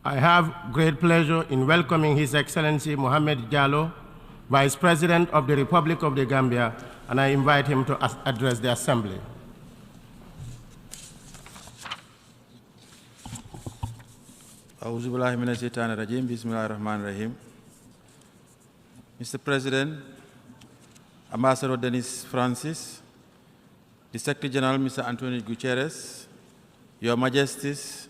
I have great pleasure in welcoming His Excellency Mohamed Jallow, Vice President of the Republic of the Gambia, and I invite him to address the Assembly. Mr. President, Ambassador Dennis Francis, the Secretary General, Mr. Antonio Guterres, Your Majesties,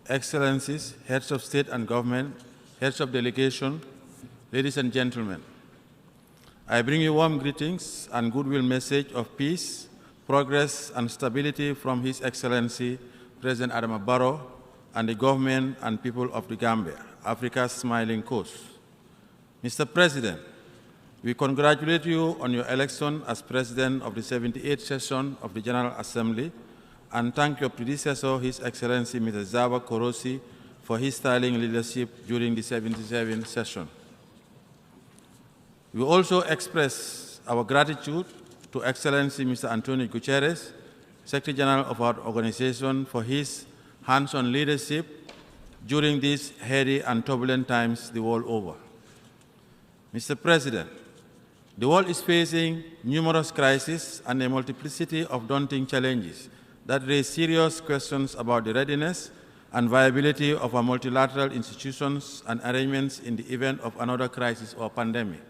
Excellencies, Heads of State and Government, Heads of Delegation, ladies and gentlemen, I bring you warm greetings and goodwill message of peace, progress, and stability from His Excellency, President Adama Barrow, and the government and people of the Gambia, Africa's smiling coast. Mr. President, we congratulate you on your election as President of the 78th session of the General Assembly and thank your predecessor, His Excellency Mr. Zaba Korosi, for his sterling leadership during the 77th session. We also express our gratitude to Excellency Mr. Antonio Guterres, Secretary General of our organization, for his hands-on leadership during these heady and turbulent times the world over. Mr. President, the world is facing numerous crises and a multiplicity of daunting challenges that raise serious questions about the readiness and viability of our multilateral institutions and arrangements in the event of another crisis or pandemic.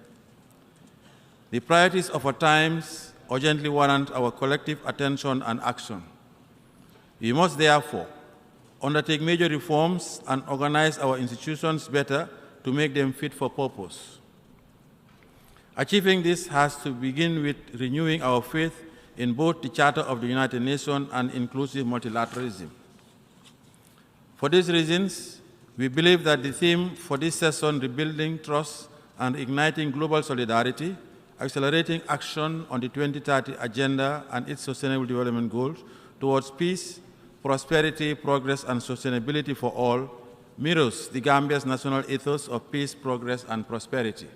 The priorities of our times urgently warrant our collective attention and action. We must therefore undertake major reforms and organize our institutions better to make them fit for purpose. Achieving this has to begin with renewing our faith in both the Charter of the United Nations and inclusive multilateralism. For these reasons, we believe that the theme for this session, Rebuilding Trust and Igniting Global Solidarity, Accelerating Action on the 2030 Agenda and its Sustainable Development Goals towards peace, prosperity, progress, and sustainability for all, mirrors the Gambia's national ethos of peace, progress, and prosperity.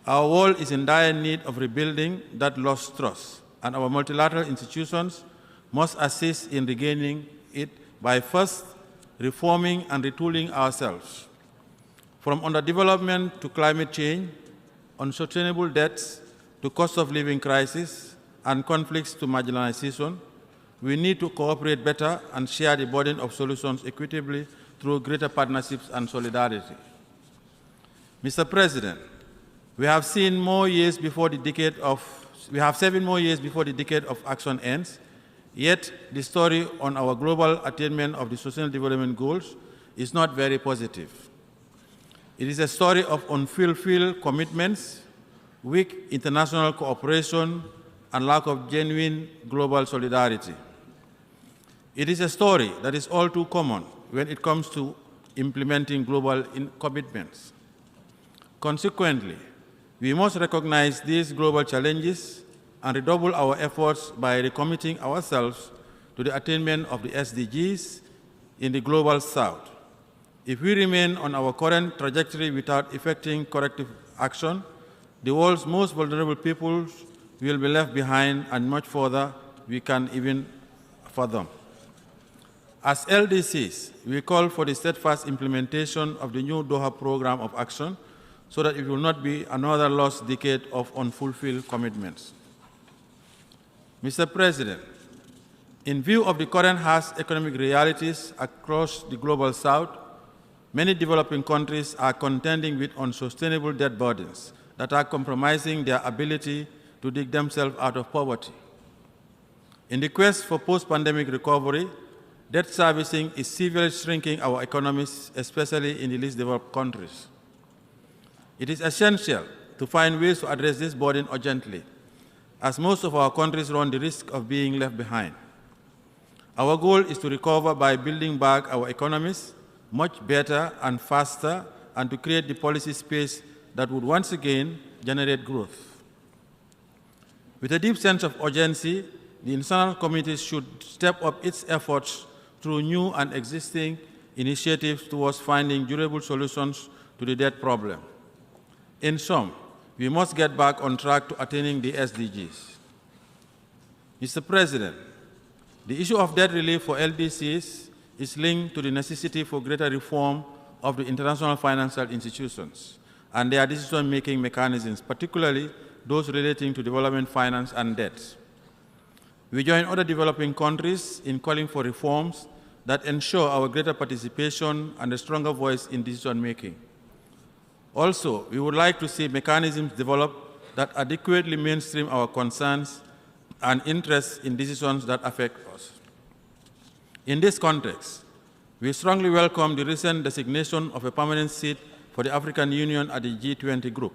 Our world is in dire need of rebuilding that lost trust, and our multilateral institutions must assist in regaining it by first reforming and retooling ourselves. From underdevelopment to climate change, unsustainable debts to cost of living crisis, and conflicts to marginalization, we need to cooperate better and share the burden of solutions equitably through greater partnerships and solidarity. Mr. President, we have 7 more years before the decade of action ends, yet the story on our global attainment of the Sustainable Development Goals is not very positive. It is a story of unfulfilled commitments, weak international cooperation, and lack of genuine global solidarity. It is a story that is all too common when it comes to implementing global commitments. Consequently, we must recognize these global challenges and redouble our efforts by recommitting ourselves to the attainment of the SDGs in the Global South. If we remain on our current trajectory without effecting corrective action, the world's most vulnerable peoples will be left behind and much further we can even fathom. As LDCs, we call for the steadfast implementation of the new Doha Program of Action so that it will not be another lost decade of unfulfilled commitments. Mr. President, in view of the current harsh economic realities across the Global South, many developing countries are contending with unsustainable debt burdens that are compromising their ability to dig themselves out of poverty. In the quest for post-pandemic recovery, debt servicing is severely shrinking our economies, especially in the least developed countries. It is essential to find ways to address this burden urgently, as most of our countries run the risk of being left behind. Our goal is to recover by building back our economies much better and faster, and to create the policy space that would once again generate growth. With a deep sense of urgency, the international community should step up its efforts through new and existing initiatives towards finding durable solutions to the debt problem. In sum, we must get back on track to attaining the SDGs. Mr. President, the issue of debt relief for LDCs is linked to the necessity for greater reform of the international financial institutions and their decision-making mechanisms, particularly those relating to development finance and debt. We join other developing countries in calling for reforms that ensure our greater participation and a stronger voice in decision-making. Also, we would like to see mechanisms developed that adequately mainstream our concerns and interests in decisions that affect us. In this context, we strongly welcome the recent designation of a permanent seat for the African Union at the G20 group.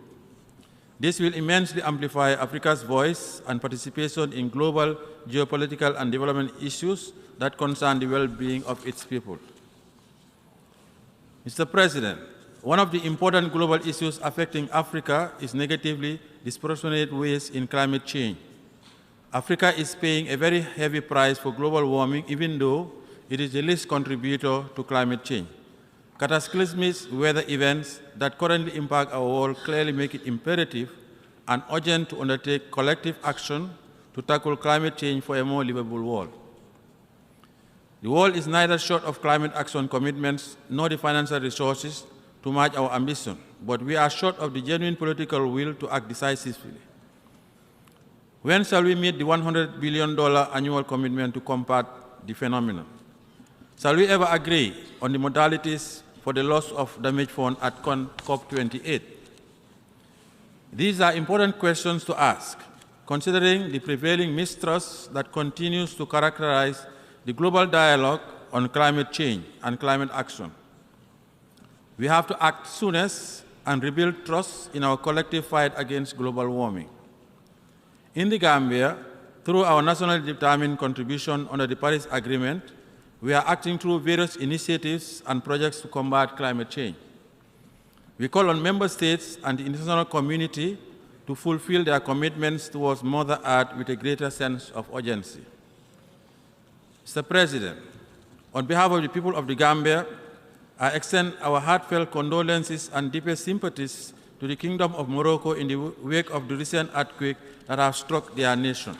This will immensely amplify Africa's voice and participation in global geopolitical and development issues that concern the well-being of its people. Mr. President, one of the important global issues affecting Africa is negatively disproportionate waste in climate change. Africa is paying a very heavy price for global warming, even though it is the least contributor to climate change. Cataclysmic weather events that currently impact our world clearly make it imperative and urgent to undertake collective action to tackle climate change for a more livable world. The world is neither short of climate action commitments nor the financial resources to match our ambition, but we are short of the genuine political will to act decisively. When shall we meet the $100 billion annual commitment to combat the phenomenon? Shall we ever agree on the modalities for the loss of damage fund at COP28? These are important questions to ask, considering the prevailing mistrust that continues to characterize the global dialogue on climate change and climate action. We have to act soonest and rebuild trust in our collective fight against global warming. In the Gambia, through our nationally determined contribution under the Paris Agreement, we are acting through various initiatives and projects to combat climate change. We call on member states and the international community to fulfill their commitments towards Mother Earth with a greater sense of urgency. Mr. President, on behalf of the people of the Gambia, I extend our heartfelt condolences and deepest sympathies to the Kingdom of Morocco in the wake of the recent earthquake that have struck their nation.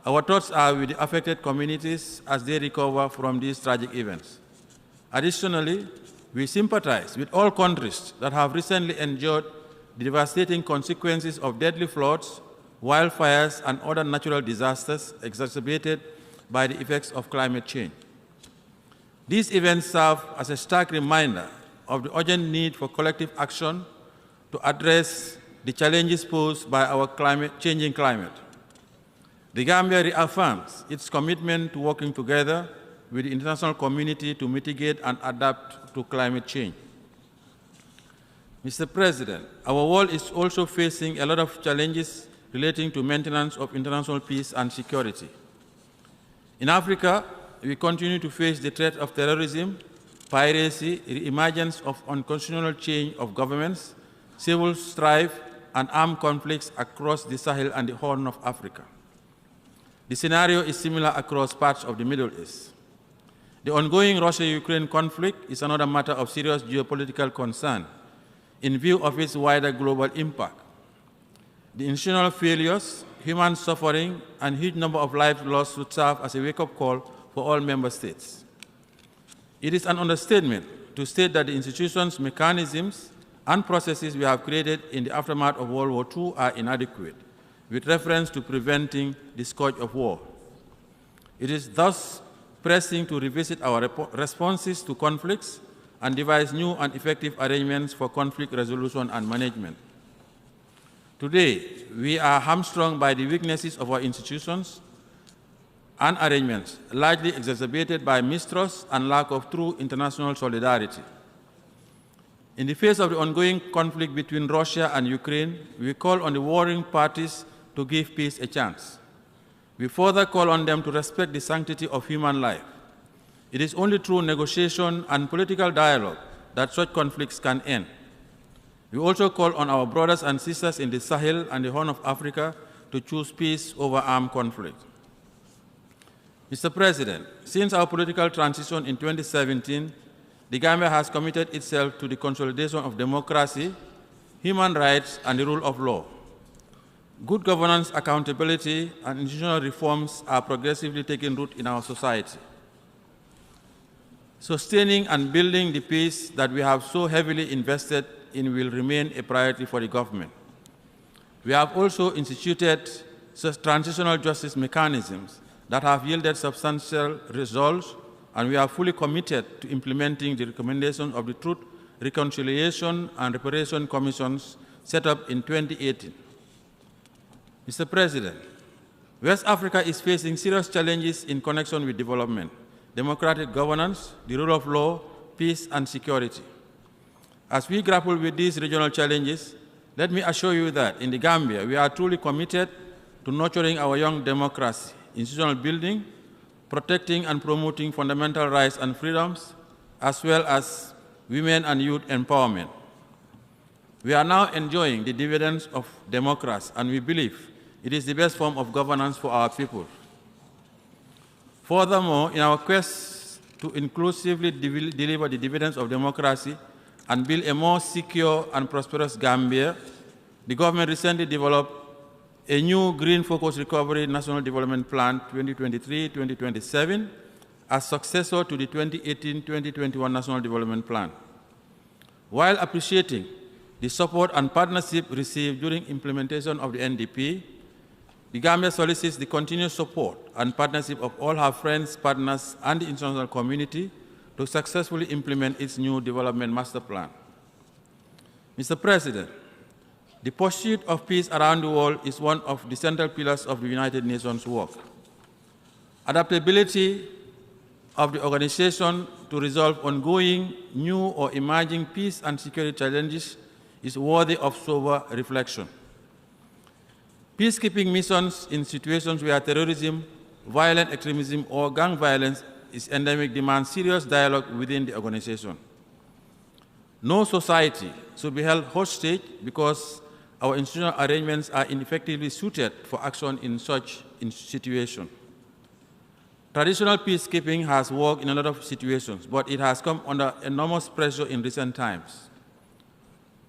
Our thoughts are with the affected communities as they recover from these tragic events. Additionally, we sympathize with all countries that have recently endured the devastating consequences of deadly floods, wildfires, and other natural disasters exacerbated by the effects of climate change. These events serve as a stark reminder of the urgent need for collective action to address the challenges posed by our changing climate. The Gambia reaffirms its commitment to working together with the international community to mitigate and adapt to climate change. Mr. President, our world is also facing a lot of challenges relating to maintenance of international peace and security. In Africa, we continue to face the threat of terrorism, piracy, the emergence of unconstitutional change of governments, civil strife, and armed conflicts across the Sahel and the Horn of Africa. The scenario is similar across parts of the Middle East. The ongoing Russia-Ukraine conflict is another matter of serious geopolitical concern in view of its wider global impact. The institutional failures, human suffering, and huge number of lives lost should serve as a wake-up call for all member states. It is an understatement to state that the institutions, mechanisms, and processes we have created in the aftermath of World War II are inadequate, with reference to preventing the scourge of war. It is thus pressing to revisit our responses to conflicts and devise new and effective arrangements for conflict resolution and management. Today, we are hamstrung by the weaknesses of our institutions and arrangements, largely exacerbated by mistrust and lack of true international solidarity. In the face of the ongoing conflict between Russia and Ukraine, we call on the warring parties to give peace a chance. We further call on them to respect the sanctity of human life. It is only through negotiation and political dialogue that such conflicts can end. We also call on our brothers and sisters in the Sahel and the Horn of Africa to choose peace over armed conflict. Mr. President, since our political transition in 2017, the Gambia has committed itself to the consolidation of democracy, human rights, and the rule of law. Good governance, accountability, and institutional reforms are progressively taking root in our society. Sustaining and building the peace that we have so heavily invested in will remain a priority for the government. We have also instituted transitional justice mechanisms that have yielded substantial results, and we are fully committed to implementing the recommendations of the Truth, Reconciliation, and Reparation Commissions set up in 2018. Mr. President, West Africa is facing serious challenges in connection with development, democratic governance, the rule of law, peace, and security. As we grapple with these regional challenges, let me assure you that in the Gambia, we are truly committed to nurturing our young democracy, institutional building, protecting and promoting fundamental rights and freedoms, as well as women and youth empowerment. We are now enjoying the dividends of democracy, and we believe it is the best form of governance for our people. Furthermore, in our quest to inclusively deliver the dividends of democracy and build a more secure and prosperous Gambia, the government recently developed a new Green-Focused Recovery National Development Plan 2023-2027 as successor to the 2018-2021 National Development Plan. While appreciating the support and partnership received during implementation of the NDP, the Gambia solicits the continued support and partnership of all her friends, partners, and the international community to successfully implement its new development master plan. Mr. President, the pursuit of peace around the world is one of the central pillars of the United Nations work. Adaptability of the organization to resolve ongoing, new, or emerging peace and security challenges is worthy of sober reflection. Peacekeeping missions in situations where terrorism, violent extremism, or gang violence is endemic demand serious dialogue within the organization. No society should be held hostage because our institutional arrangements are ineffectively suited for action in such situations. Traditional peacekeeping has worked in a lot of situations, but it has come under enormous pressure in recent times.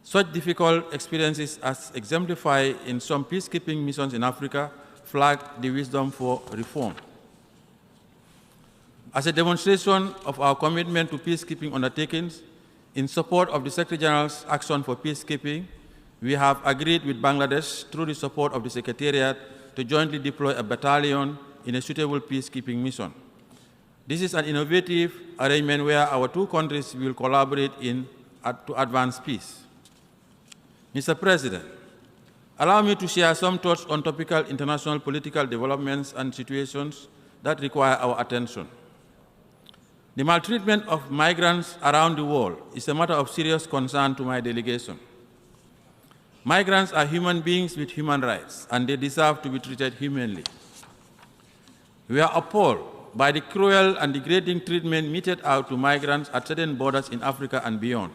Such difficult experiences, as exemplified in some peacekeeping missions in Africa, flag the wisdom for reform. As a demonstration of our commitment to peacekeeping undertakings, in support of the Secretary General's Action for Peacekeeping, we have agreed with Bangladesh, through the support of the Secretariat, to jointly deploy a battalion in a suitable peacekeeping mission. This is an innovative arrangement where our two countries will collaborate to advance peace. Mr. President, allow me to share some thoughts on topical international political developments and situations that require our attention. The maltreatment of migrants around the world is a matter of serious concern to my delegation. Migrants are human beings with human rights, and they deserve to be treated humanely. We are appalled by the cruel and degrading treatment meted out to migrants at certain borders in Africa and beyond.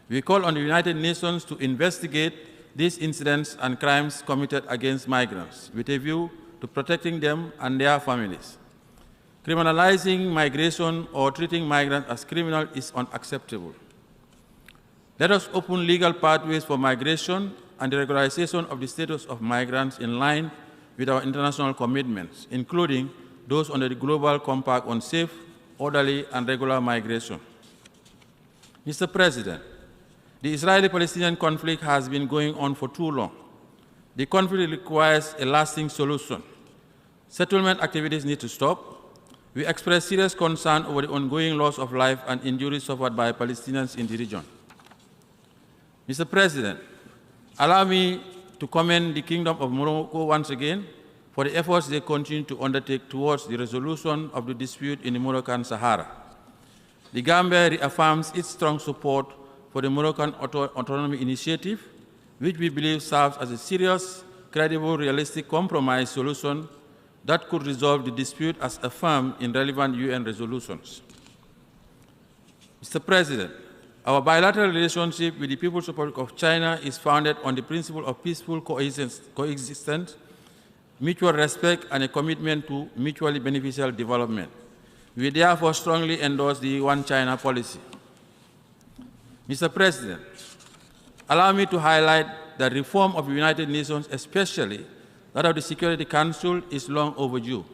We call on the United Nations to investigate these incidents and crimes committed against migrants with a view to protecting them and their families. Criminalizing migration or treating migrants as criminals is unacceptable. Let us open legal pathways for migration and the regularization of the status of migrants in line with our international commitments, including those under the Global Compact on Safe, Orderly, and Regular Migration. Mr. President, the Israeli-Palestinian conflict has been going on for too long. The conflict requires a lasting solution. Settlement activities need to stop. We express serious concern over the ongoing loss of life and injuries suffered by Palestinians in the region. Mr. President, allow me to commend the Kingdom of Morocco once again for the efforts they continue to undertake towards the resolution of the dispute in the Moroccan Sahara. The Gambia reaffirms its strong support for the Moroccan Autonomy Initiative, which we believe serves as a serious, credible, realistic compromise solution that could resolve the dispute as affirmed in relevant UN resolutions. Mr. President, our bilateral relationship with the People's Republic of China is founded on the principle of peaceful coexistence, mutual respect, and a commitment to mutually beneficial development. We therefore strongly endorse the One China policy. Mr. President, allow me to highlight that reform of the United Nations, especially that of the Security Council, is long overdue.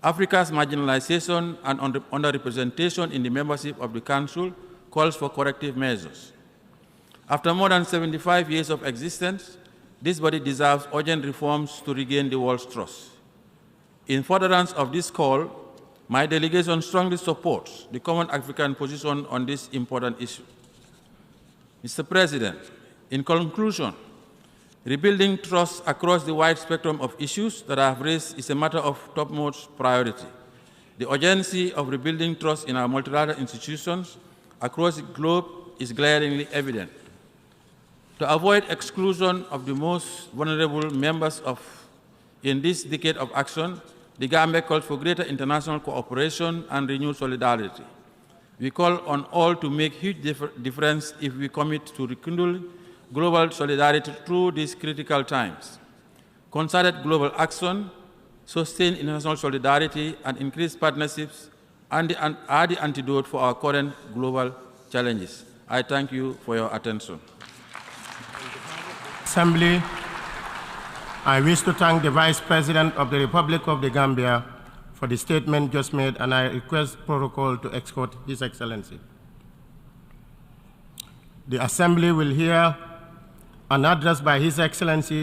Africa's marginalization and underrepresentation in the membership of the Council calls for corrective measures. After more than 75 years of existence, this body deserves urgent reforms to regain the world's trust. In furtherance of this call, my delegation strongly supports the common African position on this important issue. Mr. President, in conclusion, rebuilding trust across the wide spectrum of issues that I have raised is a matter of topmost priority. The urgency of rebuilding trust in our multilateral institutions across the globe is glaringly evident. To avoid exclusion of the most vulnerable members in this decade of action, the Gambia calls for greater international cooperation and renewed solidarity. We call on all to make huge difference if we commit to rekindle global solidarity through these critical times. Concerted global action, sustained international solidarity, and increased partnerships are the antidote for our current global challenges. I thank you for your attention. Assembly, I wish to thank the Vice President of the Republic of the Gambia for the statement just made, and I request protocol to escort His Excellency. The Assembly will hear an address by His Excellency